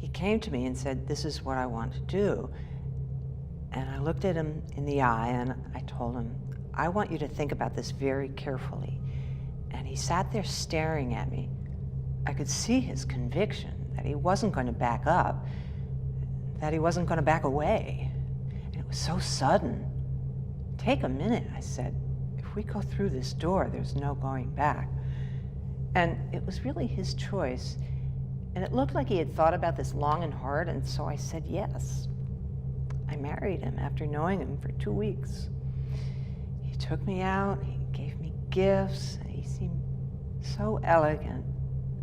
he came to me and said, "This is what I want to do." And I looked at him in the eye and I told him, "I want you to think about this very carefully." And he sat there staring at me. I could see his conviction that he wasn't going to back up, that he wasn't going to back away. And it was so sudden. "Take a minute," I said. "If we go through this door, there's no going back." And it was really his choice. And it looked like he had thought about this long and hard, and so I said yes. I married him after knowing him for 2 weeks. He took me out, he gave me gifts, and he seemed so elegant,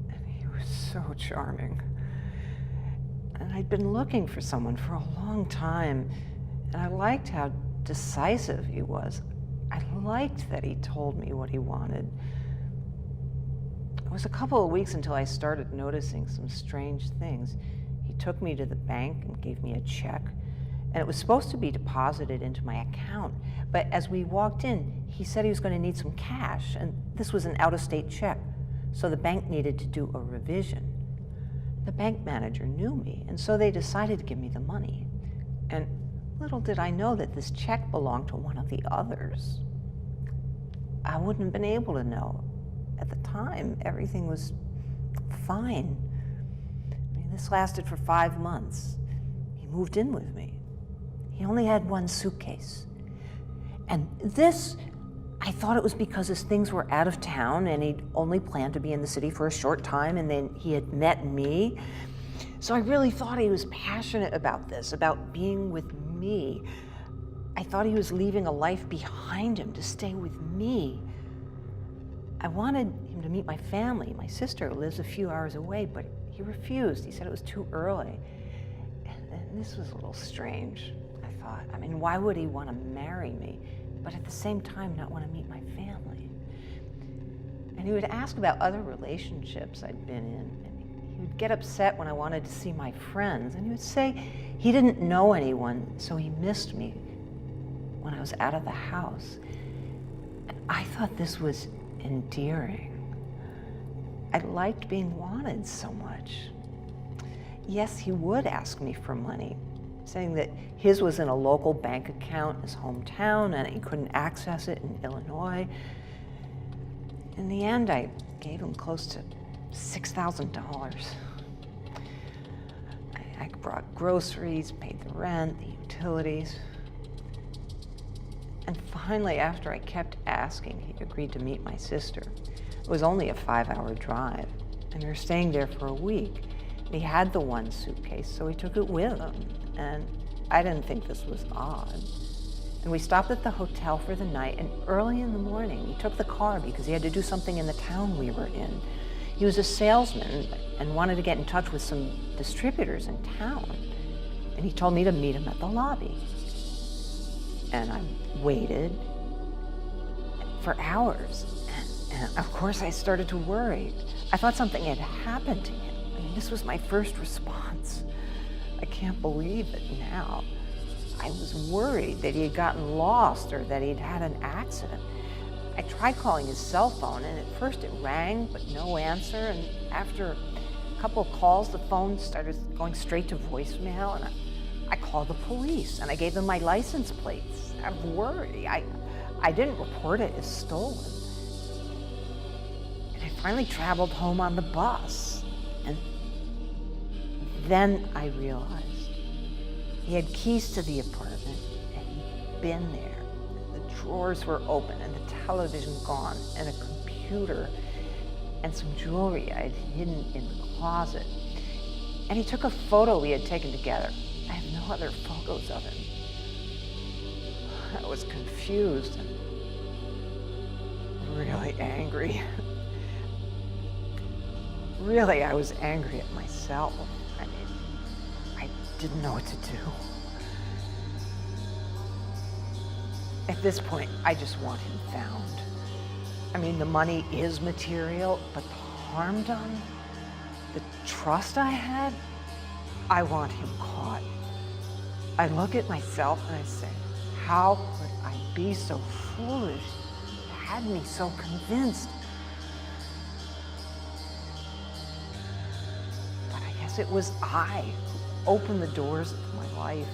and he was so charming. And I'd been looking for someone for a long time, and I liked how decisive he was. I liked that he told me what he wanted. It was a couple of weeks until I started noticing some strange things. He took me to the bank and gave me a check, and it was supposed to be deposited into my account. But as we walked in, he said he was going to need some cash, and this was an out-of-state check, so the bank needed to do a revision. The bank manager knew me, and so they decided to give me the money. And little did I know that this check belonged to one of the others. I wouldn't have been able to know. At the time, everything was fine. I mean, this lasted for 5 months. He moved in with me. He only had 1 suitcase. And this, I thought it was because his things were out of town and he'd only planned to be in the city for a short time, and then he had met me. So I really thought he was passionate about this, about being with me. I thought he was leaving a life behind him to stay with me. I wanted him to meet my family, my sister who lives a few hours away, but he refused. He said it was too early. And this was a little strange, I thought. I mean, why would he want to marry me, but at the same time not want to meet my family? And he would ask about other relationships I'd been in, and he would get upset when I wanted to see my friends, and he would say he didn't know anyone, so he missed me when I was out of the house. And I thought this was endearing. I liked being wanted so much. Yes, he would ask me for money, saying that his was in a local bank account in his hometown and he couldn't access it in Illinois. In the end, I gave him close to $6,000. I brought groceries, paid the rent, the utilities. And finally, after I kept asking, he agreed to meet my sister. It was only a 5-hour drive, and we were staying there for a week. He had the 1 suitcase, so he took it with him, and I didn't think this was odd. And we stopped at the hotel for the night, and early in the morning, he took the car because he had to do something in the town we were in. He was a salesman and wanted to get in touch with some distributors in town, and he told me to meet him at the lobby. And I waited for hours. And of course, I started to worry. I thought something had happened to him. I mean, this was my first response. I can't believe it now. I was worried that he had gotten lost or that he'd had an accident. I tried calling his cell phone, and at first it rang, but no answer. And after a couple of calls, the phone started going straight to voicemail, and I called the police, and I gave them my license plates out of worry. I didn't report it as stolen. And I finally traveled home on the bus. And then I realized he had keys to the apartment, and he'd been there. The drawers were open, and the television gone, and a computer, and some jewelry I'd hidden in the closet. And he took a photo we had taken together. I have no other photos of him. I was confused and really angry. Really, I was angry at myself. I mean, I didn't know what to do. At this point, I just want him found. I mean, the money is material, but the harm done, the trust I had, I want him caught. I look at myself and I say, how could I be so foolish? It had me so convinced. But I guess because it was I who opened the doors of my life